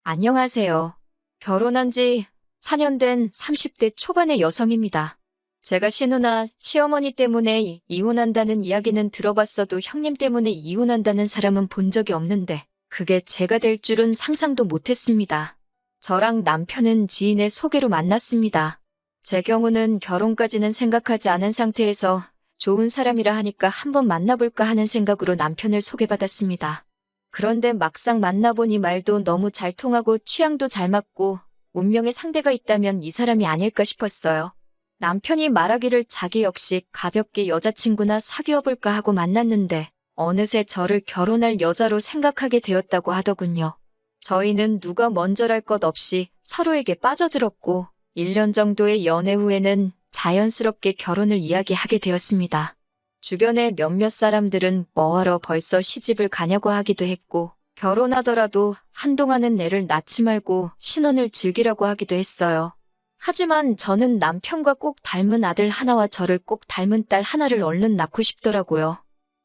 안녕하세요. 결혼한 지 4년 된 30대 초반의 여성입니다. 제가 신우나 시어머니 때문에 이혼한다는 이야기는 들어봤어도 형님 때문에 이혼한다는 사람은 본 적이 없는데 그게 제가 될 줄은 상상도 못했습니다. 저랑 남편은 지인의 소개로 만났습니다. 제 경우는 결혼까지는 생각하지 않은 상태에서 좋은 사람이라 하니까 한번 만나볼까 하는 생각으로 남편을 소개받았습니다. 그런데 막상 만나보니 말도 너무 잘 통하고 취향도 잘 맞고 운명의 상대가 있다면 이 사람이 아닐까 싶었어요. 남편이 말하기를 자기 역시 가볍게 여자친구나 사귀어볼까 하고 만났는데 어느새 저를 결혼할 여자로 생각하게 되었다고 하더군요. 저희는 누가 먼저랄 것 없이 서로에게 빠져들었고 1년 정도의 연애 후에는 자연스럽게 결혼을 이야기하게 되었습니다. 주변의 몇몇 사람들은 뭐하러 벌써 시집을 가냐고 하기도 했고 결혼하더라도 한동안은 애를 낳지 말고 신혼을 즐기라고 하기도 했어요. 하지만 저는 남편과 꼭 닮은 아들 하나와 저를 꼭 닮은 딸 하나를 얼른 낳고 싶더라고요.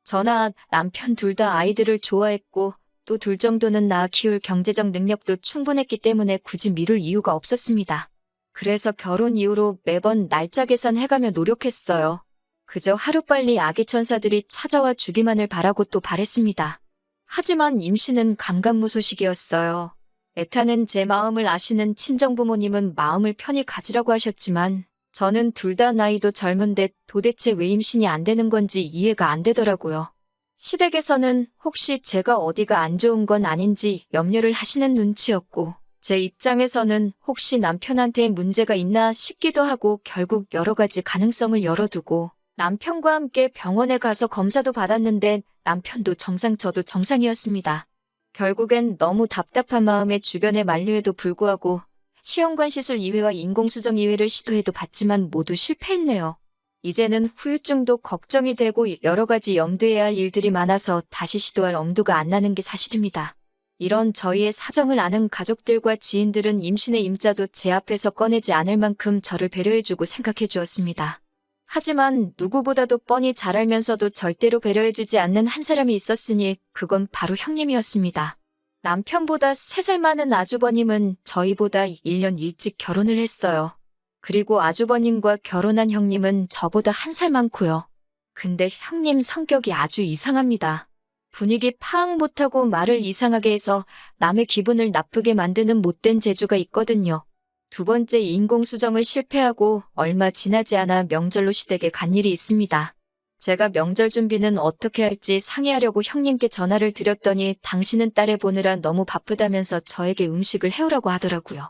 저나 남편 둘 다 아이들을 좋아했고 또 둘 정도는 낳아 키울 경제적 능력도 충분했기 때문에 굳이 미룰 이유가 없었습니다. 그래서 결혼 이후로 매번 날짜 계산해가며 노력했어요. 그저 하루빨리 아기 천사들이 찾아와 주기만을 바라고 또 바랬습니다. 하지만 임신은 감감무소식이었어요. 애타는 제 마음을 아시는 친정부모님은 마음을 편히 가지라고 하셨지만 저는 둘 다 나이도 젊은데 도대체 왜 임신이 안 되는 건지 이해가 안 되더라고요. 시댁에서는 혹시 제가 어디가 안 좋은 건 아닌지 염려를 하시는 눈치였고 제 입장에서는 혹시 남편한테 문제가 있나 싶기도 하고 결국 여러 가지 가능성을 열어두고 남편과 함께 병원에 가서 검사도 받았는데 남편도 정상 저도 정상이었습니다. 결국엔 너무 답답한 마음에 주변에 만류에도 불구하고 시험관 시술 2회와 인공수정 2회를 시도해도 봤지만 모두 실패했네요. 이제는 후유증도 걱정이 되고 여러 가지 염두해야 할 일들이 많아서 다시 시도할 엄두가 안 나는 게 사실입니다. 이런 저희의 사정을 아는 가족들과 지인들은 임신의 임자도 제 앞에서 꺼내지 않을 만큼 저를 배려해주고 생각해 주었습니다. 하지만 누구보다도 뻔히 잘 알면서도 절대로 배려해주지 않는 한 사람이 있었으니 그건 바로 형님이었습니다. 남편보다 3살 많은 아주버님은 저희보다 1년 일찍 결혼을 했어요. 그리고 아주버님과 결혼한 형님은 저보다 1살 많고요. 근데 형님 성격이 아주 이상합니다. 분위기 파악 못하고 말을 이상하게 해서 남의 기분을 나쁘게 만드는 못된 재주가 있거든요. 두 번째 인공수정을 실패하고 얼마 지나지 않아 명절로 시댁에 간 일이 있습니다. 제가 명절 준비는 어떻게 할지 상의하려고 형님께 전화를 드렸더니 당신은 딸애 보느라 너무 바쁘다면서 저에게 음식을 해오라고 하더라고요.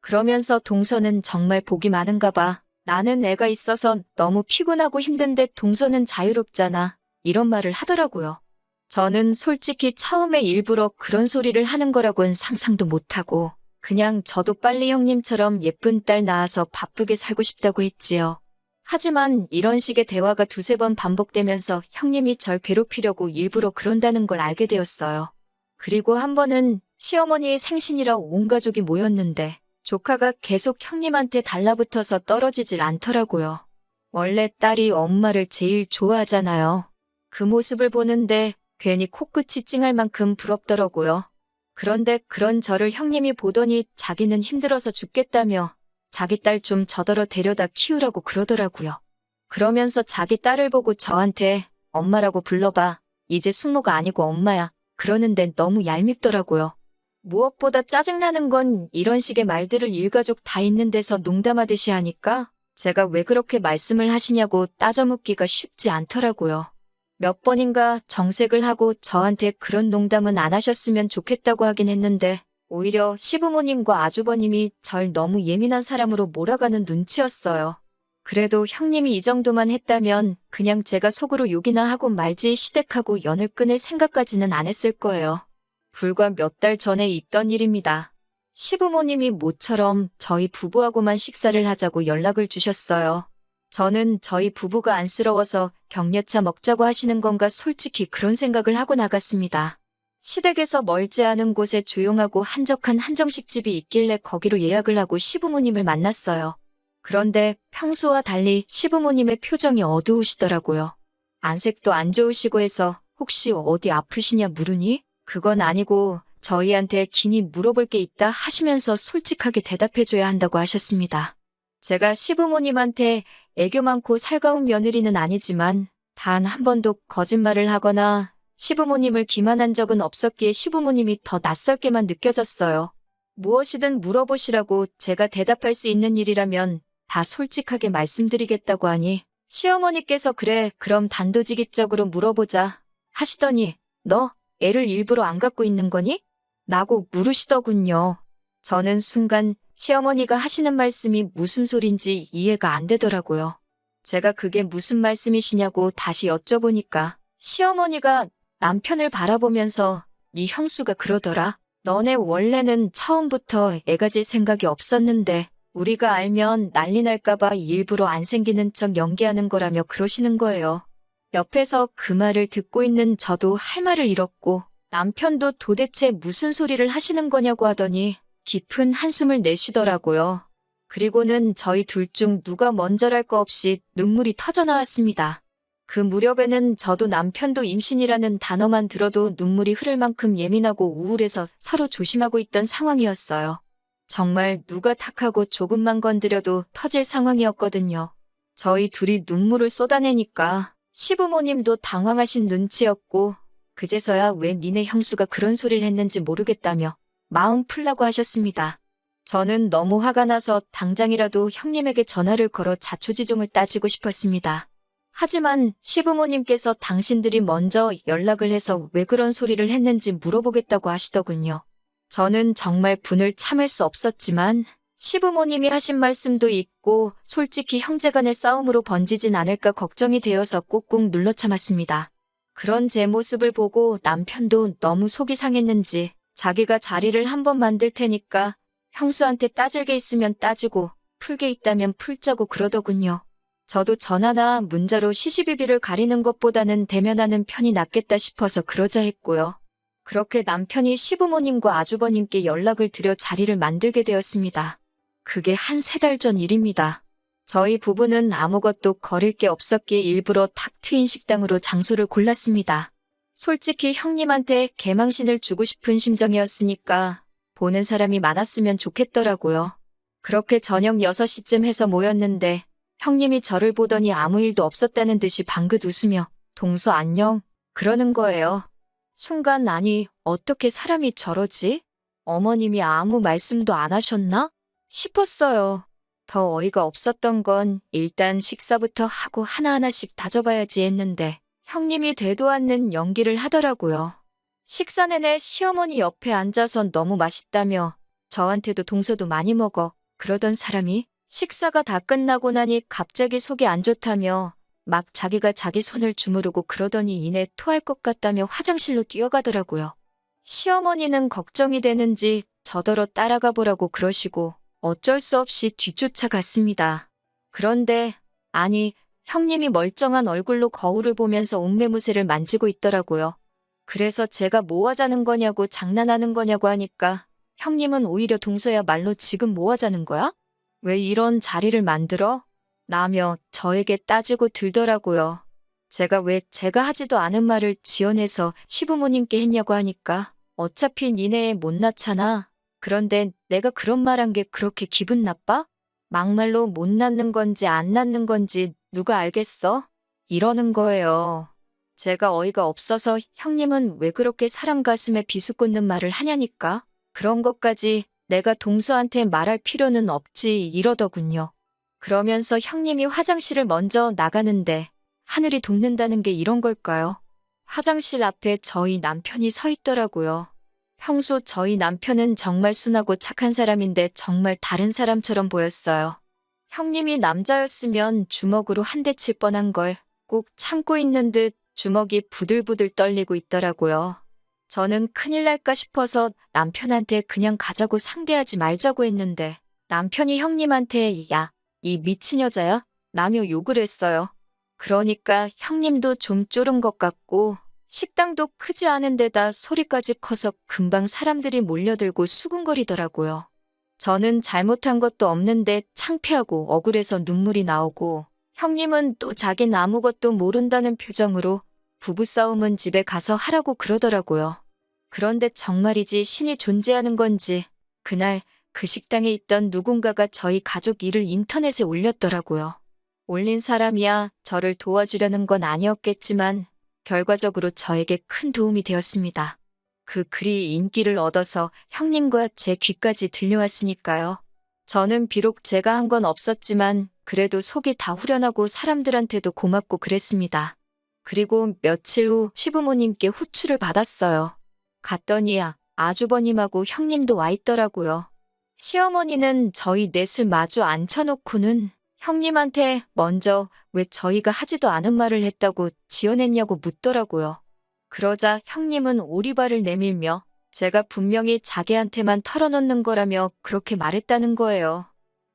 그러면서 동서는 정말 복이 많은가 봐. 나는 애가 있어서 너무 피곤하고 힘든데 동서는 자유롭잖아. 이런 말을 하더라고요. 저는 솔직히 처음에 일부러 그런 소리를 하는 거라고는 상상도 못하고 그냥 저도 빨리 형님처럼 예쁜 딸 낳아서 바쁘게 살고 싶다고 했지요. 하지만 이런 식의 대화가 2~3번 반복되면서 형님이 절 괴롭히려고 일부러 그런다는 걸 알게 되었어요. 그리고 한 번은 시어머니의 생신이라 온 가족이 모였는데 조카가 계속 형님한테 달라붙어서 떨어지질 않더라고요. 원래 딸이 엄마를 제일 좋아하잖아요. 그 모습을 보는데 괜히 코끝이 찡할 만큼 부럽더라고요. 그런데 그런 저를 형님이 보더니 자기는 힘들어서 죽겠다며 자기 딸 좀 저더러 데려다 키우라고 그러더라고요. 그러면서 자기 딸을 보고 저한테 엄마라고 불러봐. 이제 숙모가 아니고 엄마야. 그러는데 너무 얄밉더라고요. 무엇보다 짜증나는 건 이런 식의 말들을 일가족 다 있는 데서 농담하듯이 하니까 제가 왜 그렇게 말씀을 하시냐고 따져 묻기가 쉽지 않더라고요. 몇 번인가 정색을 하고 저한테 그런 농담은 안 하셨으면 좋겠다고 하긴 했는데 오히려 시부모님과 아주버님이 절 너무 예민한 사람으로 몰아가는 눈치였어요. 그래도 형님이 이 정도만 했다면 그냥 제가 속으로 욕이나 하고 말지 시댁하고 연을 끊을 생각까지는 안 했을 거예요. 불과 몇 달 전에 있던 일입니다. 시부모님이 모처럼 저희 부부하고만 식사를 하자고 연락을 주셨어요. 저는 저희 부부가 안쓰러워서 격려차 먹자고 하시는 건가 솔직히 그런 생각을 하고 나갔습니다. 시댁에서 멀지 않은 곳에 조용하고 한적한 한정식집이 있길래 거기로 예약을 하고 시부모님을 만났어요. 그런데 평소와 달리 시부모님의 표정이 어두우시더라고요. 안색도 안 좋으시고 해서 혹시 어디 아프시냐 물으니 그건 아니고 저희한테 긴히 물어볼 게 있다 하시면서 솔직하게 대답해줘야 한다고 하셨습니다. 제가 시부모님한테 애교 많고 살가운 며느리는 아니지만 단 한 번도 거짓말을 하거나 시부모님을 기만한 적은 없었기에 시부모님이 더 낯설게만 느껴졌어요. 무엇이든 물어보시라고 제가 대답할 수 있는 일이라면 다 솔직하게 말씀드리겠다고 하니 시어머니께서 그래 그럼 단도직입적으로 물어보자 하시더니 너 애를 일부러 안 갖고 있는 거니? 라고 물으시더군요. 저는 순간 시어머니가 하시는 말씀이 무슨 소린지 이해가 안 되더라고요. 제가 그게 무슨 말씀이시냐고 다시 여쭤보니까 시어머니가 남편을 바라보면서 네 형수가 그러더라. 너네 원래는 처음부터 애 가질 생각이 없었는데 우리가 알면 난리 날까봐 일부러 안 생기는 척 연기하는 거라며 그러시는 거예요. 옆에서 그 말을 듣고 있는 저도 할 말을 잃었고 남편도 도대체 무슨 소리를 하시는 거냐고 하더니 깊은 한숨을 내쉬더라고요. 그리고는 저희 둘 중 누가 먼저랄 거 없이 눈물이 터져나왔습니다. 그 무렵에는 저도 남편도 임신이라는 단어만 들어도 눈물이 흐를 만큼 예민하고 우울해서 서로 조심하고 있던 상황이었어요. 정말 누가 탁하고 조금만 건드려도 터질 상황이었거든요. 저희 둘이 눈물을 쏟아내니까 시부모님도 당황하신 눈치였고 그제서야 왜 니네 형수가 그런 소리를 했는지 모르겠다며 마음 풀라고 하셨습니다. 저는 너무 화가 나서 당장이라도 형님에게 전화를 걸어 자초지종을 따지고 싶었습니다. 하지만 시부모님께서 당신들이 먼저 연락을 해서 왜 그런 소리를 했는지 물어보겠다고 하시더군요. 저는 정말 분을 참을 수 없었지만 시부모님이 하신 말씀도 있고 솔직히 형제간의 싸움으로 번지진 않을까 걱정이 되어서 꾹꾹 눌러 참았습니다. 그런 제 모습을 보고 남편도 너무 속이 상했는지 자기가 자리를 한번 만들 테니까 형수한테 따질 게 있으면 따지고 풀 게 있다면 풀자고 그러더군요. 저도 전화나 문자로 시시비비를 가리는 것보다는 대면하는 편이 낫겠다 싶어서 그러자 했고요. 그렇게 남편이 시부모님과 아주버님께 연락을 드려 자리를 만들게 되었습니다. 그게 한 3달 전 일입니다. 저희 부부는 아무것도 거릴 게 없었기에 일부러 탁 트인 식당으로 장소를 골랐습니다. 솔직히 형님한테 개망신을 주고 싶은 심정이었으니까 보는 사람이 많았으면 좋겠더라고요. 그렇게 저녁 6시쯤 해서 모였는데 형님이 저를 보더니 아무 일도 없었다는 듯이 방긋 웃으며 동서 안녕 그러는 거예요. 순간 아니 어떻게 사람이 저러지? 어머님이 아무 말씀도 안 하셨나? 싶었어요. 더 어이가 없었던 건 일단 식사부터 하고 하나하나씩 다져봐야지 했는데 형님이 되도 않는 연기를 하더라고요. 식사 내내 시어머니 옆에 앉아서 너무 맛있다며 저한테도 동서도 많이 먹어 그러던 사람이 식사가 다 끝나고 나니 갑자기 속이 안 좋다며 막 자기가 자기 손을 주무르고 그러더니 이내 토할 것 같다며 화장실로 뛰어가더라고요. 시어머니는 걱정이 되는지 저더러 따라가 보라고 그러시고 어쩔 수 없이 뒤쫓아갔습니다. 그런데 아니 형님이 멀쩡한 얼굴로 거울을 보면서 옷매무새를 만지고 있더라고요. 그래서 제가 뭐 하자는 거냐고 장난하는 거냐고 하니까 형님은 오히려 동서야말로 지금 뭐 하자는 거야? 왜 이런 자리를 만들어? 라며 저에게 따지고 들더라고요. 제가 왜 제가 하지도 않은 말을 지어내서 시부모님께 했냐고 하니까 어차피 니네 애 못 낳잖아. 그런데 내가 그런 말한 게 그렇게 기분 나빠? 막말로 못 낳는 건지 안 낳는 건지 누가 알겠어? 이러는 거예요. 제가 어이가 없어서 형님은 왜 그렇게 사람 가슴에 비수 꽂는 말을 하냐니까? 그런 것까지 내가 동서한테 말할 필요는 없지 이러더군요. 그러면서 형님이 화장실을 먼저 나가는데 하늘이 돕는다는 게 이런 걸까요? 화장실 앞에 저희 남편이 서 있더라고요. 평소 저희 남편은 정말 순하고 착한 사람인데 정말 다른 사람처럼 보였어요. 형님이 남자였으면 주먹으로 한 대 칠 뻔한 걸 꾹 참고 있는 듯 주먹이 부들부들 떨리고 있더라고요. 저는 큰일 날까 싶어서 남편한테 그냥 가자고 상대하지 말자고 했는데 남편이 형님한테 야, 이 미친 여자야? 라며 욕을 했어요. 그러니까 형님도 좀 쫄은 것 같고 식당도 크지 않은 데다 소리까지 커서 금방 사람들이 몰려들고 수군거리더라고요. 저는 잘못한 것도 없는데 창피하고 억울해서 눈물이 나오고 형님은 또 자긴 아무것도 모른다는 표정으로 부부싸움은 집에 가서 하라고 그러더라고요. 그런데 정말이지 신이 존재하는 건지 그날 그 식당에 있던 누군가가 저희 가족 일을 인터넷에 올렸더라고요. 올린 사람이야 저를 도와주려는 건 아니었겠지만 결과적으로 저에게 큰 도움이 되었습니다. 그 글이 인기를 얻어서 형님과 제 귀까지 들려왔으니까요. 저는 비록 제가 한 건 없었지만 그래도 속이 다 후련하고 사람들한테도 고맙고 그랬습니다. 그리고 며칠 후 시부모님께 호출을 받았어요. 갔더니 아주버님하고 형님도 와 있더라고요. 시어머니는 저희 넷을 마주 앉혀놓고는 형님한테 먼저 왜 저희가 하지도 않은 말을 했다고 지어냈냐고 묻더라고요. 그러자 형님은 오리발을 내밀며 제가 분명히 자기한테만 털어놓는 거라며 그렇게 말했다는 거예요.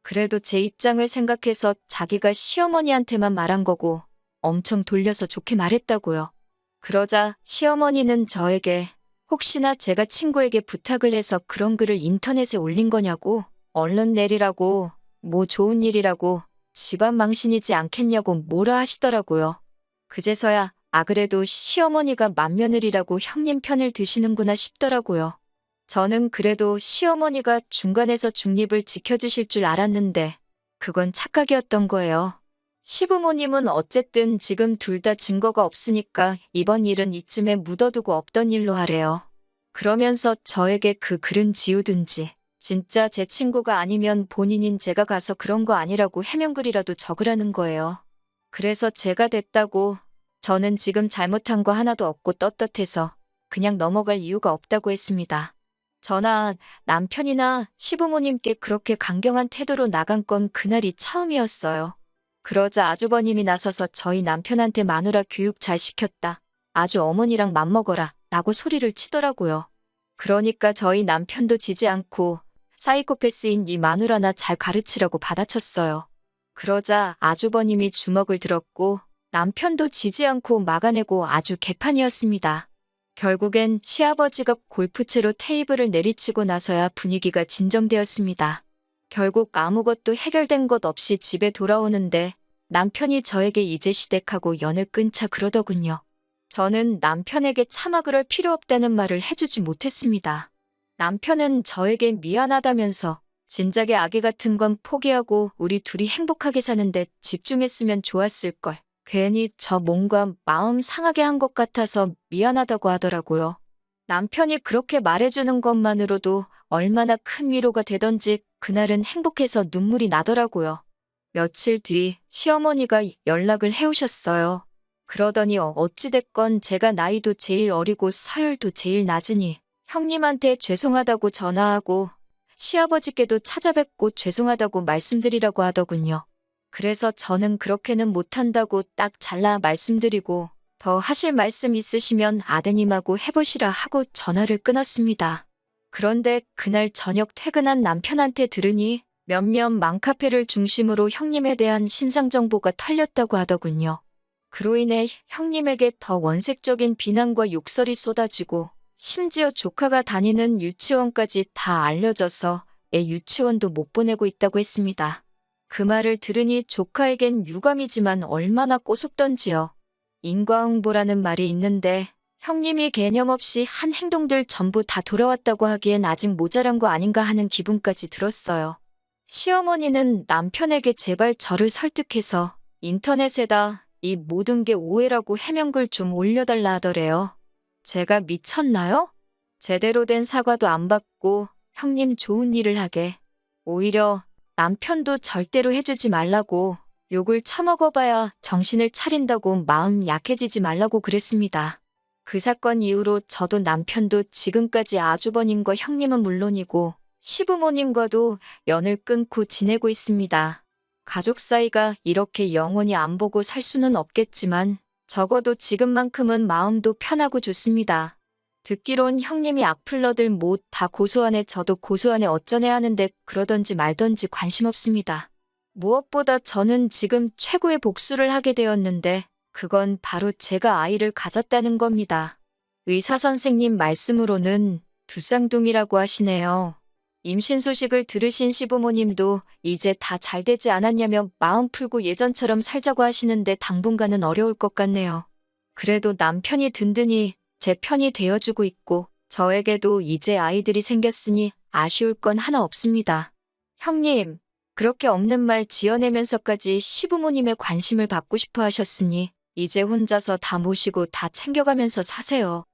그래도 제 입장을 생각해서 자기가 시어머니한테만 말한 거고 엄청 돌려서 좋게 말했다고요. 그러자 시어머니는 저에게 혹시나 제가 친구에게 부탁을 해서 그런 글을 인터넷에 올린 거냐고, 얼른 내리라고, 뭐 좋은 일이라고, 집안 망신이지 않겠냐고 뭐라 하시더라고요. 그제서야 그래도 시어머니가 맏며느리라고 형님 편을 드시는구나 싶더라고요. 저는 그래도 시어머니가 중간에서 중립을 지켜주실 줄 알았는데 그건 착각이었던 거예요. 시부모님은 어쨌든 지금 둘 다 증거가 없으니까 이번 일은 이쯤에 묻어두고 없던 일로 하래요. 그러면서 저에게 그 글은 지우든지 진짜 제 친구가 아니면 본인인 제가 가서 그런 거 아니라고 해명글이라도 적으라는 거예요. 그래서 제가 됐다고 저는 지금 잘못한 거 하나도 없고 떳떳해서 그냥 넘어갈 이유가 없다고 했습니다. 저나 남편이나 시부모님께 그렇게 강경한 태도로 나간 건 그날이 처음이었어요. 그러자 아주버님이 나서서 저희 남편한테 마누라 교육 잘 시켰다. 아주 어머니랑 맘먹어라 라고 소리를 치더라고요. 그러니까 저희 남편도 지지 않고 사이코패스인 이 마누라나 잘 가르치라고 받아쳤어요. 그러자 아주버님이 주먹을 들었고 남편도 지지 않고 막아내고 아주 개판이었습니다. 결국엔 시아버지가 골프채로 테이블을 내리치고 나서야 분위기가 진정되었습니다. 결국 아무것도 해결된 것 없이 집에 돌아오는데 남편이 저에게 이제 시댁하고 연을 끊자 그러더군요. 저는 남편에게 차마 그럴 필요 없다는 말을 해주지 못했습니다. 남편은 저에게 미안하다면서 진작에 아기 같은 건 포기하고 우리 둘이 행복하게 사는데 집중했으면 좋았을걸. 괜히 저 뭔가 마음 상하게 한 것 같아서 미안하다고 하더라고요. 남편이 그렇게 말해주는 것만으로도 얼마나 큰 위로가 되던지 그날은 행복해서 눈물이 나더라고요. 며칠 뒤 시어머니가 연락을 해오셨어요. 그러더니 어찌됐건 제가 나이도 제일 어리고 서열도 제일 낮으니 형님한테 죄송하다고 전화하고 시아버지께도 찾아뵙고 죄송하다고 말씀드리라고 하더군요. 그래서 저는 그렇게는 못한다고 딱 잘라 말씀드리고 더 하실 말씀 있으시면 아드님하고 해보시라 하고 전화를 끊었습니다. 그런데 그날 저녁 퇴근한 남편한테 들으니 몇몇 맘카페를 중심으로 형님에 대한 신상 정보가 털렸다고 하더군요. 그로 인해 형님에게 더 원색적인 비난과 욕설이 쏟아지고 심지어 조카가 다니는 유치원까지 다 알려져서 애 유치원도 못 보내고 있다고 했습니다. 그 말을 들으니 조카에겐 유감이지만 얼마나 꼬숩던지요. 인과응보라는 말이 있는데 형님이 개념 없이 한 행동들 전부 다 돌아왔다고 하기엔 아직 모자란 거 아닌가 하는 기분까지 들었어요. 시어머니는 남편에게 제발 저를 설득해서 인터넷에다 이 모든 게 오해라고 해명글 좀 올려달라 하더래요. 제가 미쳤나요? 제대로 된 사과도 안 받고 형님 좋은 일을 하게. 오히려 남편도 절대로 해주지 말라고 욕을 처먹어봐야 정신을 차린다고 마음 약해지지 말라고 그랬습니다. 그 사건 이후로 저도 남편도 지금까지 아주버님과 형님은 물론이고 시부모님과도 연을 끊고 지내고 있습니다. 가족 사이가 이렇게 영원히 안 보고 살 수는 없겠지만 적어도 지금만큼은 마음도 편하고 좋습니다. 듣기론 형님이 악플러들 못 다 고소하네 저도 고소하네 어쩌네 하는데 그러던지 말던지 관심 없습니다. 무엇보다 저는 지금 최고의 복수를 하게 되었는데 그건 바로 제가 아이를 가졌다는 겁니다. 의사 선생님 말씀으로는 두 쌍둥이라고 하시네요. 임신 소식을 들으신 시부모님도 이제 다 잘 되지 않았냐며 마음 풀고 예전처럼 살자고 하시는데 당분간은 어려울 것 같네요. 그래도 남편이 든든히 제 편이 되어주고 있고 저에게도 이제 아이들이 생겼으니 아쉬울 건 하나 없습니다. 형님, 그렇게 없는 말 지어내면서까지 시부모님의 관심을 받고 싶어 하셨으니 이제 혼자서 다 모시고 다 챙겨가면서 사세요.